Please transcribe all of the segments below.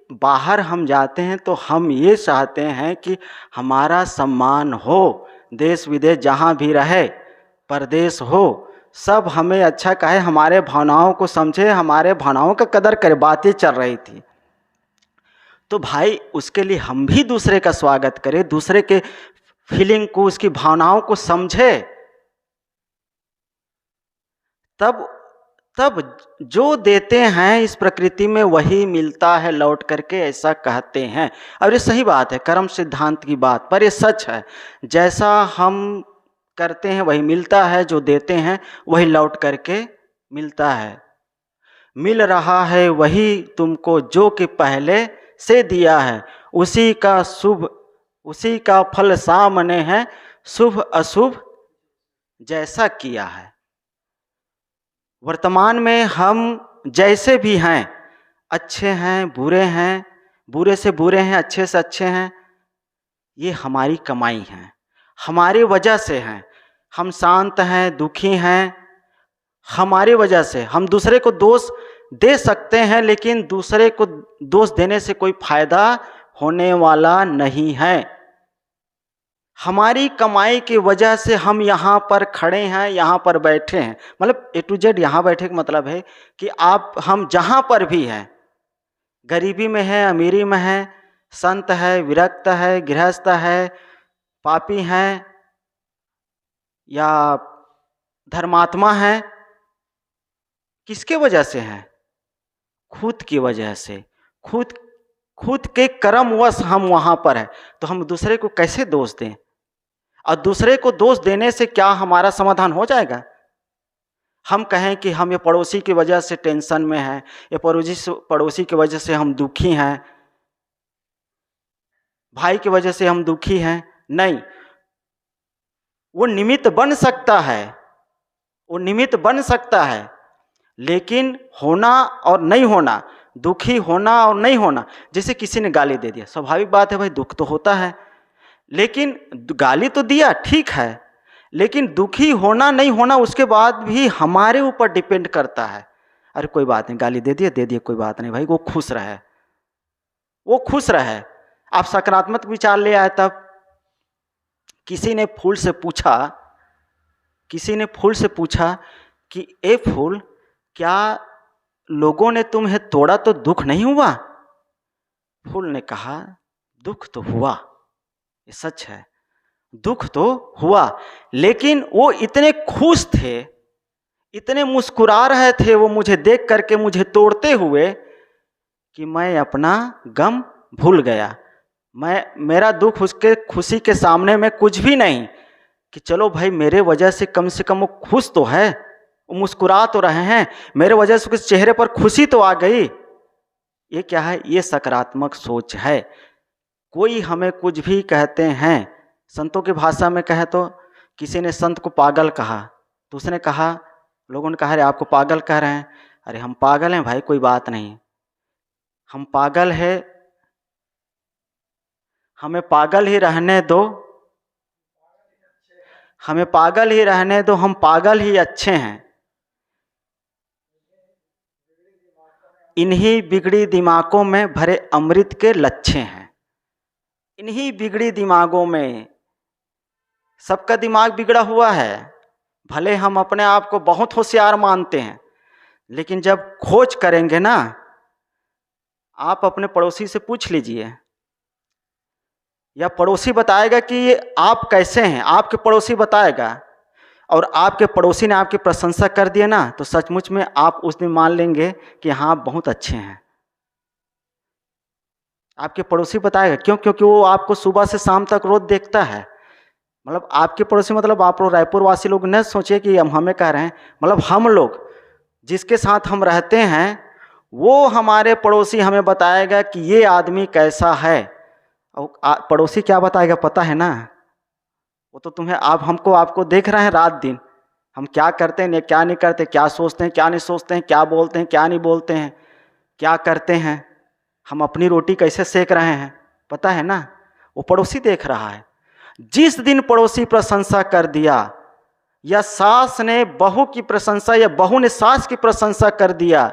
बाहर हम जाते हैं तो हम ये चाहते हैं कि हमारा सम्मान हो, देश विदेश जहाँ भी रहे, परदेश हो, सब हमें अच्छा कहे, हमारे भावनाओं को समझे, हमारे भावनाओं का कदर करे। बातें चल रही थी तो भाई उसके लिए हम भी दूसरे का स्वागत करें, दूसरे के फीलिंग को, उसकी भावनाओं को समझे। तब जो देते हैं इस प्रकृति में वही मिलता है लौट करके, ऐसा कहते हैं। और ये सही बात है, कर्म सिद्धांत की बात, पर ये सच है। जैसा हम करते हैं वही मिलता है, जो देते हैं वही लौट करके मिलता है। मिल रहा है वही तुमको जो कि पहले से दिया है, उसी का फल सामने है, शुभ अशुभ जैसा किया है। वर्तमान में हम जैसे भी हैं, अच्छे हैं, बुरे से बुरे हैं, अच्छे से अच्छे हैं, ये हमारी कमाई है, हमारी वजह से हैं। हम शांत हैं, दुखी हैं, हमारी वजह से। हम दूसरे को दोष दे सकते हैं, लेकिन दूसरे को दोष देने से कोई फायदा होने वाला नहीं है। हमारी कमाई की वजह से हम यहाँ पर खड़े हैं, यहाँ पर बैठे हैं। मतलब A to Z यहाँ बैठे का मतलब है कि हम जहाँ पर भी हैं, गरीबी में है, अमीरी में है, संत है, विरक्त है, गृहस्थ है, पापी हैं या धर्मात्मा है, किसके वजह से हैं? खुद की वजह से। खुद के कर्मवश हम वहाँ पर हैं, तो हम दूसरे को कैसे दोष दें? और दूसरे को दोष देने से क्या हमारा समाधान हो जाएगा? हम कहें कि हम ये पड़ोसी की वजह से टेंशन में हैं, ये पड़ोसी की वजह से हम दुखी हैं, भाई की वजह से हम दुखी हैं। नहीं, वो निमित्त बन सकता है, वो निमित्त बन सकता है, लेकिन होना और नहीं होना, दुखी होना और नहीं होना। जैसे किसी ने गाली दे दिया, स्वाभाविक बात है भाई, दुख तो होता है, लेकिन गाली तो दिया ठीक है, लेकिन दुखी होना नहीं होना उसके बाद भी हमारे ऊपर डिपेंड करता है। अरे कोई बात नहीं, गाली दे दिया, कोई बात नहीं भाई, वो खुश रहे, वो खुश रहे। आप सकारात्मक विचार ले आए। तब किसी ने फूल से पूछा कि ए फूल, क्या लोगों ने तुम्हें तोड़ा तो दुख नहीं हुआ? फूल ने कहा दुख तो हुआ, ये सच है, दुख तो हुआ, लेकिन वो इतने खुश थे, इतने मुस्कुरा रहे थे वो मुझे देख करके, मुझे तोड़ते हुए, कि मैं अपना गम भूल गया। मेरा दुख उसके खुशी के सामने में कुछ भी नहीं। कि चलो भाई, मेरे वजह से कम वो खुश तो है, वो मुस्कुरा तो रहे हैं, मेरे वजह से उसके चेहरे पर खुशी तो आ गई। ये क्या है? ये सकारात्मक सोच है। कोई हमें कुछ भी कहते हैं, संतों की भाषा में कहे तो किसी ने संत को पागल कहा, तो उसने कहा, लोगों ने कहा अरे आपको पागल कह रहे हैं। अरे हम पागल हैं भाई, कोई बात नहीं, हम पागल है, हमें पागल ही रहने दो, हमें पागल ही रहने दो, हम पागल ही अच्छे हैं। इन्हीं बिगड़ी दिमागों में भरे अमृत के लच्छे हैं। इन्हीं बिगड़ी दिमागों में, सबका दिमाग बिगड़ा हुआ है। भले हम अपने आप को बहुत होशियार मानते हैं, लेकिन जब खोज करेंगे ना, आप अपने पड़ोसी से पूछ लीजिए, या पड़ोसी बताएगा कि ये आप कैसे हैं, आपके पड़ोसी बताएगा, और आपके पड़ोसी ने आपकी प्रशंसा कर दिया ना, तो सचमुच में आप उस दिन मान लेंगे कि हाँ आप बहुत अच्छे हैं। आपके पड़ोसी बताएगा, क्यों? क्योंकि वो आपको सुबह से शाम तक रोज देखता है। मतलब आपके पड़ोसी, मतलब आप लोग रायपुर वासी लोग न सोचिए कि हम हमें कह रहे हैं, मतलब हम लोग जिसके साथ हम रहते हैं, वो हमारे पड़ोसी हमें बताएगा कि ये आदमी कैसा है। और पड़ोसी क्या बताएगा पता है ना? वो तो तुम्हें, आप हमको आपको देख रहे हैं रात दिन, हम क्या करते हैं, क्या नहीं करते, क्या सोचते हैं, क्या नहीं सोचते हैं, क्या बोलते हैं, क्या नहीं बोलते हैं, क्या करते हैं, हम अपनी रोटी कैसे सेक रहे हैं, पता है ना? वो पड़ोसी देख रहा है। जिस दिन पड़ोसी प्रशंसा कर दिया, या सास ने बहू की प्रशंसा, या बहू ने सास की प्रशंसा कर दिया,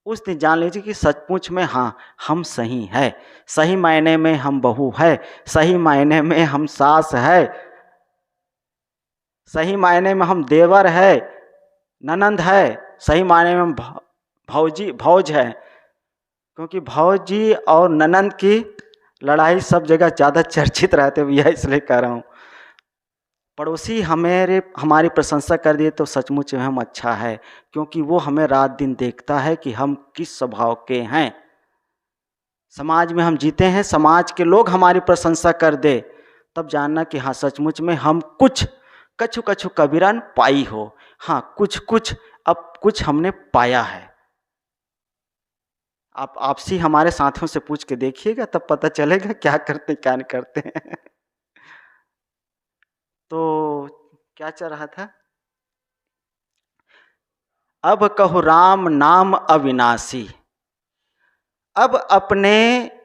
उस दिन जान लीजिए कि सचमुच में हाँ, हम सही है, सही मायने में हम बहू है, सही मायने में हम सास है, सही मायने में हम देवर है, ननंद है, सही मायने में हम भौजी भौज है। क्योंकि भौजी और ननंद की लड़ाई सब जगह ज़्यादा चर्चित रहते भैया, इसलिए कह रहा हूँ। पड़ोसी हमारी प्रशंसा कर दिए तो सचमुच में हम अच्छा है, क्योंकि वो हमें रात दिन देखता है कि हम किस स्वभाव के हैं। समाज में हम जीते हैं, समाज के लोग हमारी प्रशंसा कर दे, तब जानना कि हाँ सचमुच में हम कुछ कछु कछु कबीरन पाई हो। हाँ, कुछ कुछ अब कुछ हमने पाया है। आप आपसी हमारे साथियों से पूछ के देखिएगा, तब पता चलेगा क्या करते क्या नहीं करते हैं। तो क्या चल रहा था? अब कहो राम नाम अविनाशी। अब अपने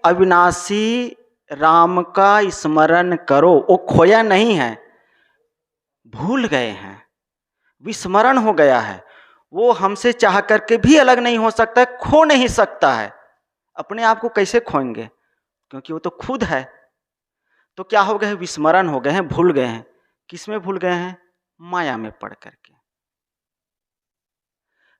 अविनाशी राम का स्मरण करो। वो खोया नहीं है, भूल गए हैं, विस्मरण हो गया है। वो हमसे चाह करके भी अलग नहीं हो सकता है, खो नहीं सकता है। अपने आप को कैसे खोएंगे, क्योंकि वो तो खुद है। तो क्या हो गए हैं? विस्मरण हो गए हैं, भूल गए हैं। किस में भूल गए हैं? माया में पड़ करके।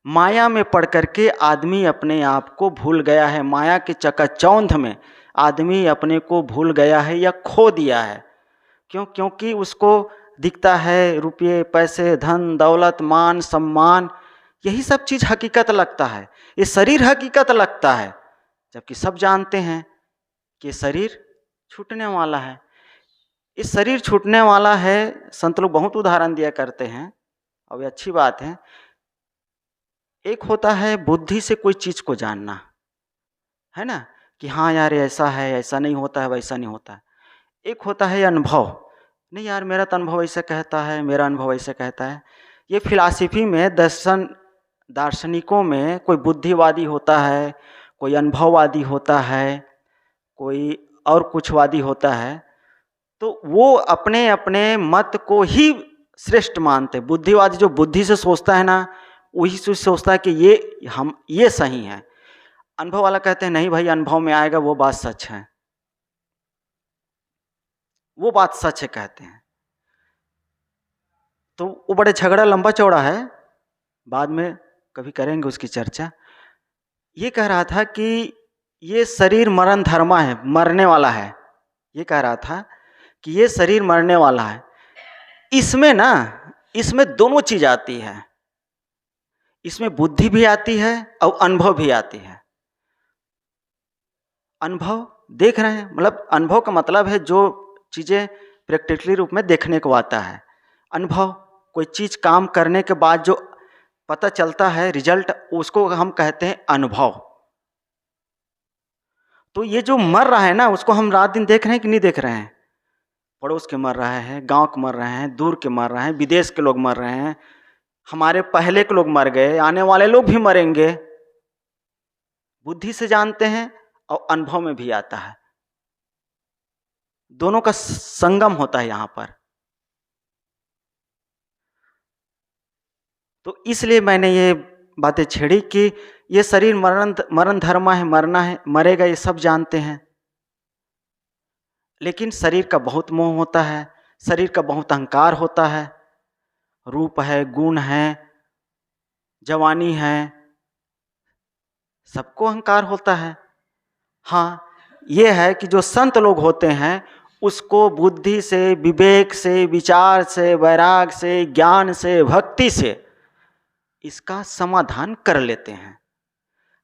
माया में पड़ करके आदमी अपने आप को भूल गया है। माया के चकाचौंध में आदमी अपने को भूल गया है या खो दिया है। क्योंकि उसको दिखता है रुपये पैसे धन दौलत मान सम्मान, यही सब चीज़ हकीकत लगता है, ये शरीर हकीकत लगता है। जबकि सब जानते हैं कि शरीर छूटने वाला है। इस शरीर छूटने वाला है। संत लोग बहुत उदाहरण दिया करते हैं, और ये अच्छी बात है। एक होता है बुद्धि से कोई चीज़ को जानना, है ना, कि हाँ यार ऐसा है, ऐसा नहीं होता है, वैसा नहीं होता है। एक होता है अनुभव, नहीं यार मेरा तो अनुभव ऐसा कहता है, मेरा अनुभव ऐसा कहता है। ये फिलॉसफी में दार्शनिकों में कोई बुद्धिवादी होता है, कोई अनुभववादी होता है, कोई और कुछ वादी होता है। तो वो अपने अपने मत को ही श्रेष्ठ मानते। बुद्धिवादी जो बुद्धि से सोचता है ना, वही सोचता है कि ये सही है। अनुभव वाला कहते हैं नहीं भाई, अनुभव में आएगा वो बात सच है, वो बात सच है कहते हैं। तो वो बड़े झगड़ा लंबा चौड़ा है, बाद में कभी करेंगे उसकी चर्चा। ये कह रहा था कि ये शरीर मरण धर्मा है, मरने वाला है। ये कह रहा था कि ये शरीर मरने वाला है। इसमें दोनों चीज आती है, इसमें बुद्धि भी आती है और अनुभव भी आती है। अनुभव देख रहे हैं, मतलब अनुभव का मतलब है जो चीजें प्रैक्टिकली रूप में देखने को आता है। अनुभव कोई चीज काम करने के बाद जो पता चलता है रिजल्ट, उसको हम कहते हैं अनुभव। तो ये जो मर रहा है ना, उसको हम रात दिन देख रहे हैं कि नहीं देख रहे हैं? पड़ोस के मर रहे हैं, गांव के मर रहे हैं, दूर के मर रहे हैं, विदेश के लोग मर रहे हैं, हमारे पहले के लोग मर गए, आने वाले लोग भी मरेंगे। बुद्धि से जानते हैं और अनुभव में भी आता है, दोनों का संगम होता है यहां पर। तो इसलिए मैंने ये बातें छेड़ी कि ये शरीर मरण धर्म है, मरना है, मरेगा, ये सब जानते हैं। लेकिन शरीर का बहुत मोह होता है, शरीर का बहुत अहंकार होता है। रूप है, गुण है, जवानी है, सबको अहंकार होता है। हाँ, ये है कि जो संत लोग होते हैं उसको बुद्धि से, विवेक से, विचार से, वैराग से, ज्ञान से, भक्ति से इसका समाधान कर लेते हैं।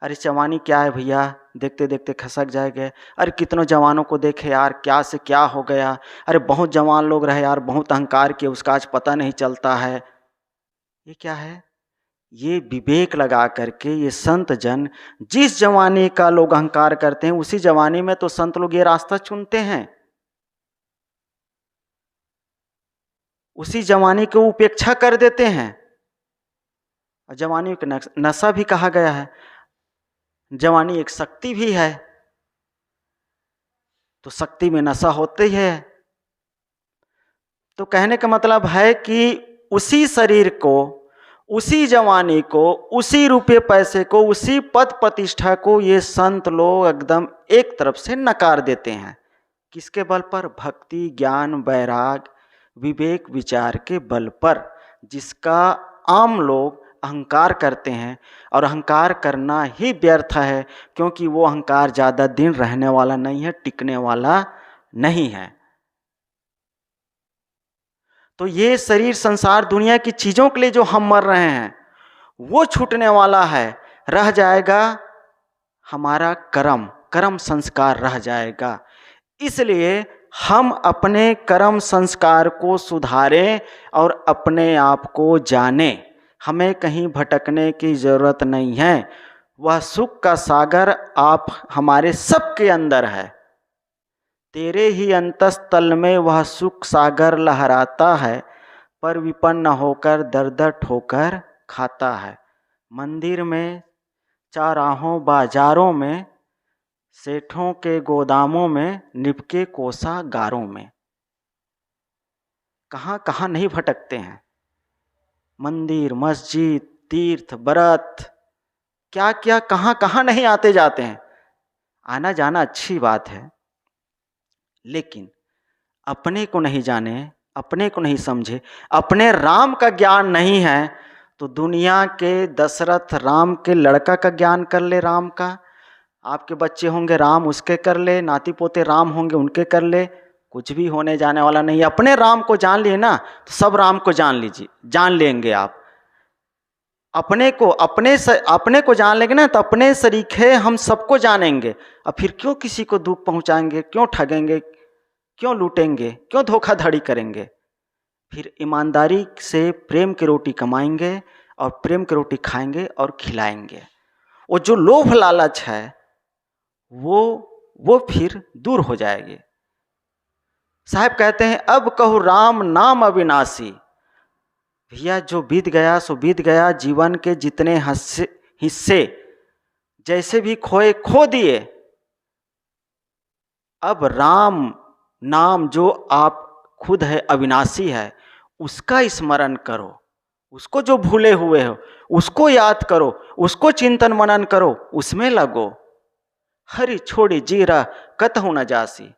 अरे जवानी क्या है भैया, देखते देखते खसक जाएंगे। अरे कितनों जवानों को देखे यार, क्या से क्या हो गया। अरे बहुत जवान लोग रहे यार, बहुत अहंकार किए, उसका आज पता नहीं चलता है। ये क्या है? ये विवेक लगा करके ये संत जन जिस जवानी का लोग अहंकार करते हैं, उसी जवानी में तो संत लोग ये रास्ता चुनते हैं, उसी जवानी को उपेक्षा कर देते हैं। और जवानी को नशा भी कहा गया है, जवानी एक शक्ति भी है, तो शक्ति में नशा होते ही है। तो कहने का मतलब है कि उसी शरीर को, उसी जवानी को, उसी रुपये पैसे को, उसी पद प्रतिष्ठा को ये संत लोग एकदम एक तरफ से नकार देते हैं। किसके बल पर? भक्ति, ज्ञान, वैराग, विवेक, विचार के बल पर, जिसका आम लोग अहंकार करते हैं। और अहंकार करना ही व्यर्थ है, क्योंकि वो अहंकार ज़्यादा दिन रहने वाला नहीं है, टिकने वाला नहीं है। तो ये शरीर, संसार, दुनिया की चीज़ों के लिए जो हम मर रहे हैं वो छूटने वाला है। रह जाएगा हमारा कर्म, कर्म संस्कार रह जाएगा। इसलिए हम अपने कर्म संस्कार को सुधारें और अपने आप को जानें। हमें कहीं भटकने की ज़रूरत नहीं है। वह सुख का सागर आप हमारे सबके अंदर है। तेरे ही अंतस्तल में वह सुख सागर लहराता है, पर विपन्न होकर दर दर ठोकर खाता है। मंदिर में, चाराहों बाजारों में, सेठों के गोदामों में, निपके कोषागारों में, कहाँ कहाँ नहीं भटकते हैं। मंदिर, मस्जिद, तीर्थ, व्रत, क्या क्या कहाँ कहाँ नहीं आते जाते हैं। आना जाना अच्छी बात है, लेकिन अपने को नहीं जाने, अपने को नहीं समझे, अपने राम का ज्ञान नहीं है, तो दुनिया के दशरथ राम के लड़का का ज्ञान कर ले, राम का। आपके बच्चे होंगे राम, उसके कर ले। नाती पोते राम होंगे, उनके कर ले। कुछ भी होने जाने वाला नहीं। अपने राम को जान लिए ना, तो सब राम को जान लीजिए, जान लेंगे आप। अपने को जान लेंगे ना, तो अपने सरीखे हम सबको जानेंगे। अब फिर क्यों किसी को दुख पहुंचाएंगे, क्यों ठगेंगे, क्यों लूटेंगे, क्यों धोखाधड़ी करेंगे। फिर ईमानदारी से प्रेम की रोटी कमाएंगे और प्रेम की रोटी खाएंगे और खिलाएंगे। वो जो लोभ लालच है वो फिर दूर हो जाएगी। साहब कहते हैं, अब कहूँ राम नाम अविनाशी। भैया जो बीत गया सो बीत गया। जीवन के जितने हिस्से जैसे भी खोए खो दिए। अब राम नाम जो आप खुद है, अविनाशी है, उसका स्मरण करो। उसको जो भूले हुए हो उसको याद करो, उसको चिंतन मनन करो, उसमें लगो। हरि छोड़ी जीरा कतहु न जासी।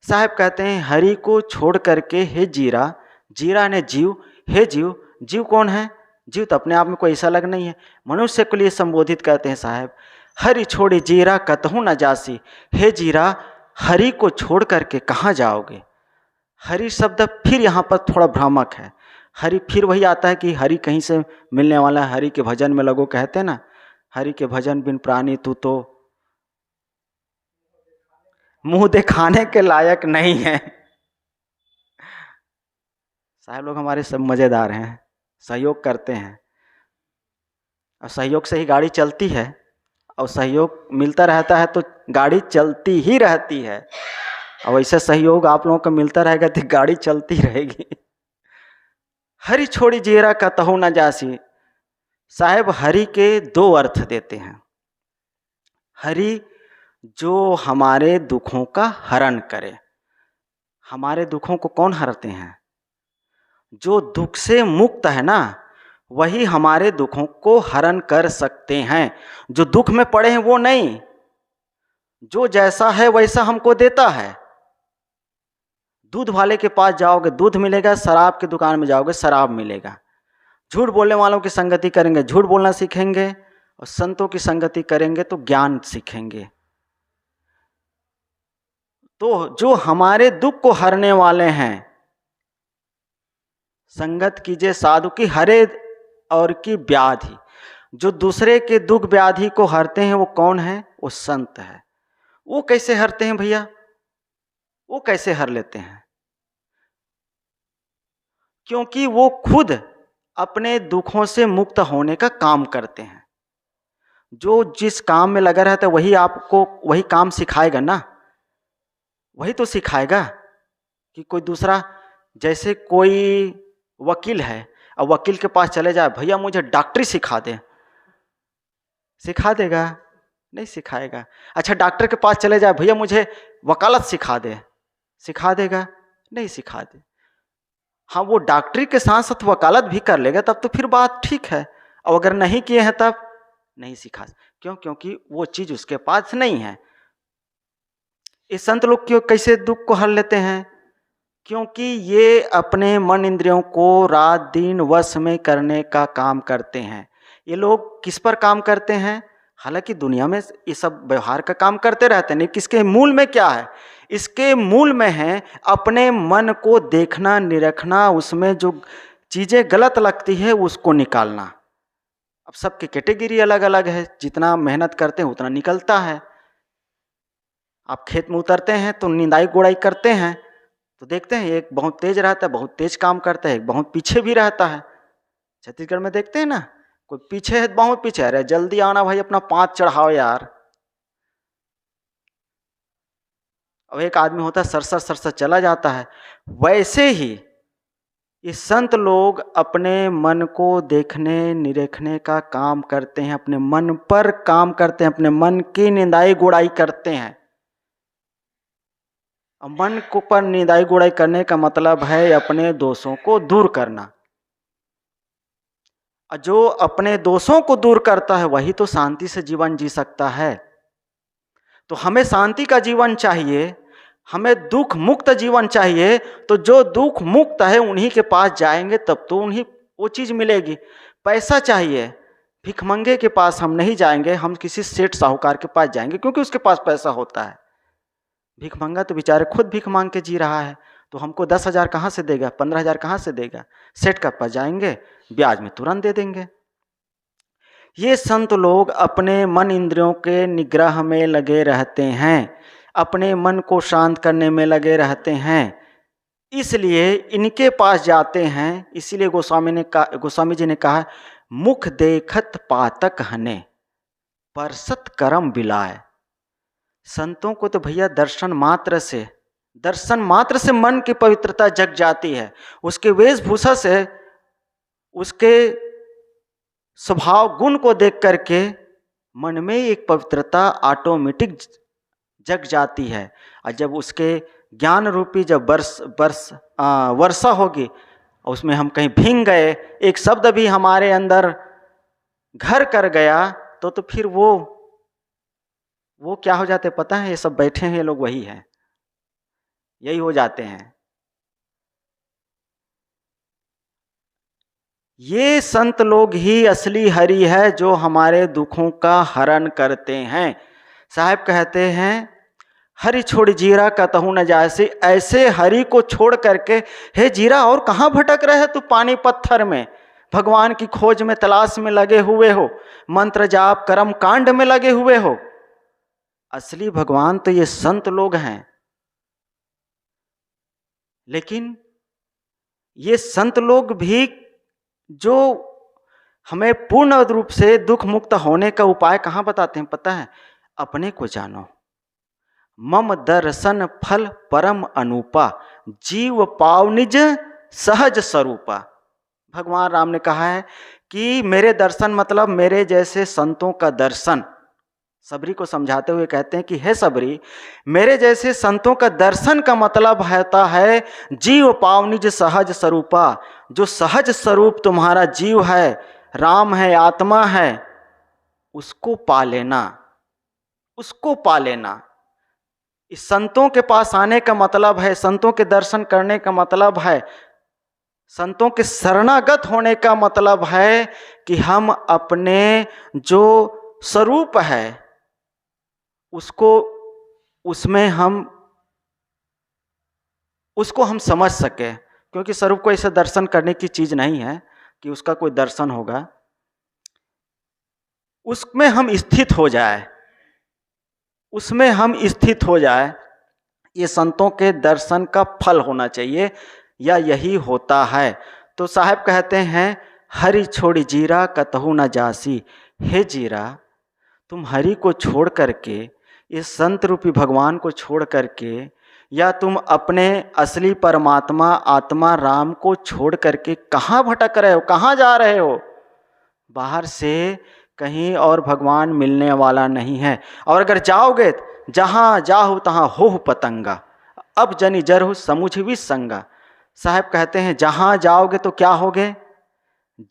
साहब कहते हैं, हरि को छोड़ करके हे जीरा, जीरा ने जीव, हे जीव। जीव कौन है? जीव तो अपने आप में कोई ऐसा अलग नहीं है, मनुष्य के लिए संबोधित करते हैं साहब। हरि छोड़ी जीरा कतहु न जासी। हे जीरा, हरि को छोड़ करके कहाँ जाओगे? हरि शब्द फिर यहाँ पर थोड़ा भ्रामक है। हरि फिर वही आता है कि हरि कहीं से मिलने वाला है। हरि के भजन में लगो, कहते हैं ना, हरि के भजन बिन प्राणी तू तो मुंह दिखाने के लायक नहीं है। साहब लोग हमारे सब मजेदार हैं, सहयोग करते हैं, और सहयोग से ही गाड़ी चलती है, और सहयोग मिलता रहता है तो गाड़ी चलती ही रहती है। और वैसे सहयोग आप लोगों को मिलता रहेगा तो गाड़ी चलती रहेगी। हरि छोड़ी जीरा कतहु न जासी। साहब हरि के दो अर्थ देते हैं। हरि जो हमारे दुखों का हरण करे। हमारे दुखों को कौन हरते हैं? जो दुख से मुक्त है ना, वही हमारे दुखों को हरण कर सकते हैं। जो दुख में पड़े हैं वो नहीं। जो जैसा है वैसा हमको देता है। दूध वाले के पास जाओगे दूध मिलेगा, शराब की दुकान में जाओगे शराब मिलेगा। झूठ बोलने वालों की संगति करेंगे झूठ बोलना सीखेंगे, और संतों की संगति करेंगे तो ज्ञान सीखेंगे। तो जो हमारे दुख को हरने वाले हैं, संगत कीजिए साधु की हरे और की व्याधि। जो दूसरे के दुख व्याधि को हरते हैं वो कौन है? वो संत है। वो कैसे हरते हैं भैया? वो कैसे हर लेते हैं? क्योंकि वो खुद अपने दुखों से मुक्त होने का काम करते हैं। जो जिस काम में लगा रहता है वही आपको वही काम सिखाएगा ना, वही तो सिखाएगा। कि कोई दूसरा, जैसे कोई वकील है और वकील के पास चले जाए, भैया मुझे डॉक्टरी सिखा दे, सिखा देगा? नहीं सिखाएगा। अच्छा डॉक्टर के पास चले जाए, भैया मुझे वकालत सिखा दे, सिखा देगा? नहीं सिखा दे। हाँ, वो डॉक्टरी के साथ साथ वकालत भी कर लेगा तब तो फिर बात ठीक है, और अगर नहीं किए हैं तब नहीं सिखा। क्यों? क्योंकि वो चीज उसके पास नहीं है। ये संत लोग क्यों कैसे दुख को हल लेते हैं? क्योंकि ये अपने मन इंद्रियों को रात दिन वश में करने का काम करते हैं। ये लोग किस पर काम करते हैं? हालांकि दुनिया में ये सब व्यवहार का काम करते रहते हैं, लेकिन किसके मूल में क्या है? इसके मूल में है अपने मन को देखना, निरखना, उसमें जो चीजें गलत लगती है उसको निकालना। अब सबकी कैटेगरी अलग अलग है, जितना मेहनत करते हैं उतना निकलता है। आप खेत में उतरते हैं तो निंदाई गोड़ाई करते हैं तो देखते हैं एक बहुत तेज रहता है, बहुत तेज काम करता है, एक बहुत पीछे भी रहता है। छत्तीसगढ़ में देखते हैं ना, कोई पीछे है, बहुत पीछे, अरे जल्दी आना भाई, अपना 5 चढ़ाओ यार। अब एक आदमी होता है सरसर सरसर चला जाता है। वैसे ही ये संत लोग अपने मन को देखने निरेखने का काम करते हैं, अपने मन पर काम करते हैं, अपने मन की निंदाई गुड़ाई करते हैं। मन को पर निंदाई गुड़ाई करने का मतलब है अपने दोषों को दूर करना। जो अपने दोषों को दूर करता है वही तो शांति से जीवन जी सकता है। तो हमें शांति का जीवन चाहिए, हमें दुख मुक्त जीवन चाहिए। तो जो दुख मुक्त है उन्हीं के पास जाएंगे तब तो उन्हीं वो चीज मिलेगी। पैसा चाहिए, भिखमंगे के पास हम नहीं जाएंगे, हम किसी सेठ साहूकार के पास जाएंगे क्योंकि उसके पास पैसा होता है। भिखमंगा तो बेचारे खुद भीख मांग के जी रहा है, तो हमको 10,000 कहाँ से देगा, 15,000 कहाँ से देगा? सेठ का पास जाएंगे, ब्याज में तुरंत दे देंगे। ये संत लोग अपने मन इंद्रियों के निग्रह में लगे रहते हैं, अपने मन को शांत करने में लगे रहते हैं, इसलिए इनके पास जाते हैं। इसीलिए गोस्वामी जी ने कहा, मुख देखत पातक हने परसत करम बिलाए। संतों को तो भैया दर्शन मात्र से मन की पवित्रता जग जाती है। उसके वेशभूषा से, उसके स्वभाव गुण को देख करके मन में एक पवित्रता ऑटोमेटिक जग जाती है। और जब उसके ज्ञान रूपी जब वर्षा होगी, उसमें हम कहीं भींग गए, एक शब्द भी हमारे अंदर घर कर गया, तो फिर वो क्या हो जाते पता है? ये सब बैठे हैं ये लोग वही हैं, यही हो जाते हैं। ये संत लोग ही असली हरि है जो हमारे दुखों का हरण करते हैं। साहब कहते हैं, हरि छोड़ जीरा कतहु न जासी। ऐसे हरि को छोड़ करके, हे जीरा और कहाँ भटक रहे तू पानी पत्थर में? भगवान की खोज में तलाश में लगे हुए हो, मंत्र जाप कर्म कांड में लगे हुए हो। असली भगवान तो ये संत लोग हैं। लेकिन ये संत लोग भी जो हमें पूर्ण रूप से दुख मुक्त होने का उपाय कहाँ बताते हैं पता है? अपने को जानो। मम दर्शन फल परम अनूपा, जीव पाव निज सहज स्वरूपा। भगवान राम ने कहा है कि मेरे दर्शन मतलब मेरे जैसे संतों का दर्शन। सबरी को समझाते हुए कहते हैं कि हे सबरी, मेरे जैसे संतों का दर्शन का मतलब होता है जीव पाव निज सहज स्वरूपा। जो सहज स्वरूप तुम्हारा जीव है, राम है, आत्मा है, उसको पा लेना, उसको पा लेना। इस संतों के पास आने का मतलब है, संतों के दर्शन करने का मतलब है, संतों के शरणागत होने का मतलब है कि हम अपने जो स्वरूप है उसको हम समझ सके। क्योंकि स्वरूप को ऐसे दर्शन करने की चीज नहीं है कि उसका कोई दर्शन होगा, उसमें हम स्थित हो जाए, उसमें हम स्थित हो जाए। ये संतों के दर्शन का फल होना चाहिए, या यही होता है। तो साहब कहते हैं, हरि छोड़ जीरा कतहु न जासी। हे जीरा, तुम हरि को छोड़ करके, इस संत रूपी भगवान को छोड़ करके, या तुम अपने असली परमात्मा आत्मा राम को छोड़ करके कहाँ भटक रहे हो, कहाँ जा रहे हो? बाहर से कहीं और भगवान मिलने वाला नहीं है। और अगर जाओगे, जहाँ जाहु तहाँ हो पतंगा, अब जनि जरहु समुझ भी संगा। साहब कहते हैं जहाँ जाओगे तो क्या होगे,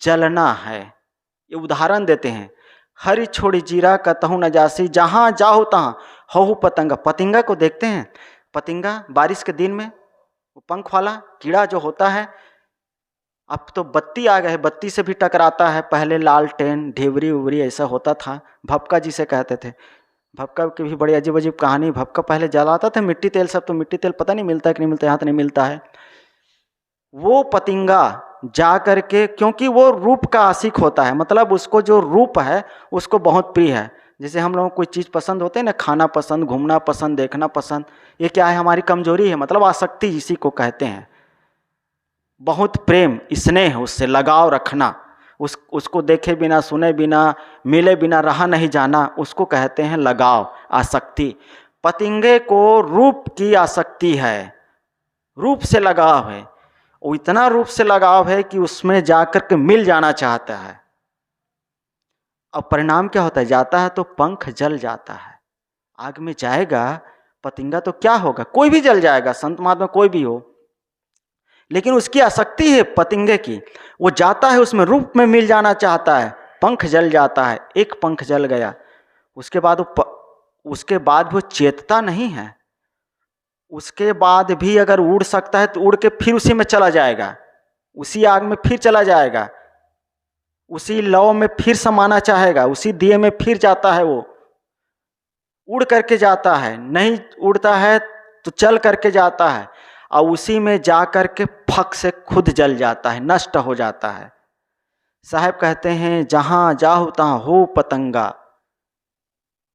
जलना है। ये उदाहरण देते हैं, हरी छोड़ी जीरा कतहु न जासी, जहाँ जाओ तहाँ हहु पतंगा। पतंगा को देखते हैं, पतंगा बारिश के दिन में वो पंख वाला कीड़ा जो होता है, अब तो बत्ती आ गए, बत्ती से भी टकराता है। पहले लालटेन ढेवरी उवरी ऐसा होता था, भपका जिसे कहते थे। भपका की भी बड़ी अजीब अजीब कहानी। भपका पहले जलाता था मिट्टी तेल सब, तो मिट्टी तेल पता नहीं मिलता है कि नहीं मिलता, यहाँ तो नहीं मिलता है। वो पतंगा जा करके, क्योंकि वो रूप का आशिक होता है, मतलब उसको जो रूप है उसको बहुत प्रिय है। जैसे हम लोगों को कोई चीज़ पसंद होते हैं ना, खाना पसंद, घूमना पसंद, देखना पसंद, ये क्या है, हमारी कमजोरी है, मतलब आसक्ति इसी को कहते हैं। बहुत प्रेम स्नेह, उससे लगाव रखना, उसको देखे बिना सुने बिना मिले बिना रहा नहीं जाना, उसको कहते हैं लगाव, आसक्ति। पतंगे को रूप की आसक्ति है, रूप से लगाव है। वो इतना रूप से लगाव है कि उसमें जाकर के मिल जाना चाहता है। अब परिणाम क्या होता है, जाता है तो पंख जल जाता है। आग में जाएगा पतंगा तो क्या होगा, कोई भी जल जाएगा, संत महात्मा कोई भी हो, लेकिन उसकी आसक्ति है पतंगे की। वो जाता है उसमें रूप में मिल जाना चाहता है, पंख जल जाता है। एक पंख जल गया, उसके बाद वो चेतता नहीं है। उसके बाद भी अगर उड़ सकता है तो उड़ के फिर उसी में चला जाएगा, उसी आग में फिर चला जाएगा, उसी लौ में फिर समाना चाहेगा, उसी दिए में फिर जाता है। वो उड़ करके जाता है, नहीं उड़ता है तो चल करके जाता है, और उसी में जा करके फक से खुद जल जाता है, नष्ट हो जाता है। साहब कहते हैं जहां जाहु तहां हो पतंगा,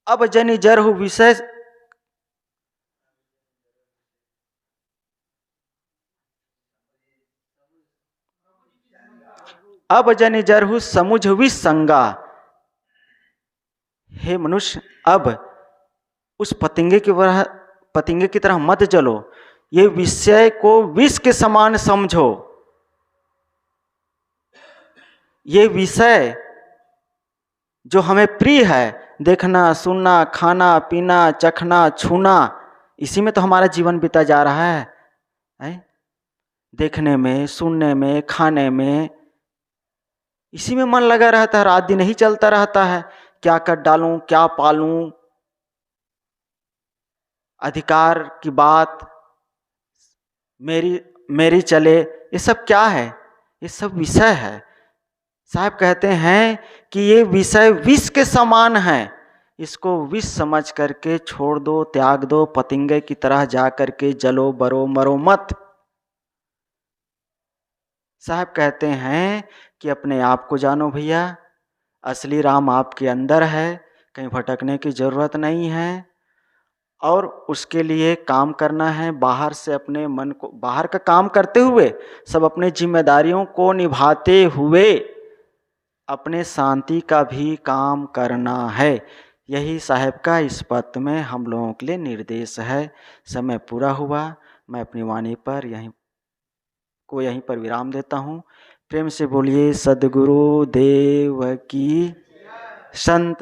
अब जनि जरहु विषय, अब जनि जरहु समुझ विसंगा। हे मनुष्य, अब उस पतंगे की तरह मत जलो, ये विषय को विष के समान समझो। ये विषय जो हमें प्रिय है, देखना सुनना खाना पीना चखना छूना, इसी में तो हमारा जीवन बीता जा रहा है? देखने में, सुनने में, खाने में, इसी में मन लगा रहता है, रात दिन ही चलता रहता है। क्या कर डालूं, क्या पालूं, अधिकार की बात मेरी चले, ये सब क्या है, ये सब विषय है। साहब कहते हैं कि ये विषय विष के समान है, इसको विष समझ करके छोड़ दो, त्याग दो, पतंगे की तरह जा करके जलो बरो मरो मत। साहब कहते हैं कि अपने आप को जानो भैया, असली राम आपके अंदर है, कहीं भटकने की जरूरत नहीं है। और उसके लिए काम करना है, बाहर से अपने मन को, बाहर का काम करते हुए, सब अपने जिम्मेदारियों को निभाते हुए अपने शांति का भी काम करना है। यही साहब का इस पत्र में हम लोगों के लिए निर्देश है। समय पूरा हुआ, मैं अपनी वाणी पर यहीं पर विराम देता हूँ। प्रेम से बोलिए सद्गुरु देव की। संत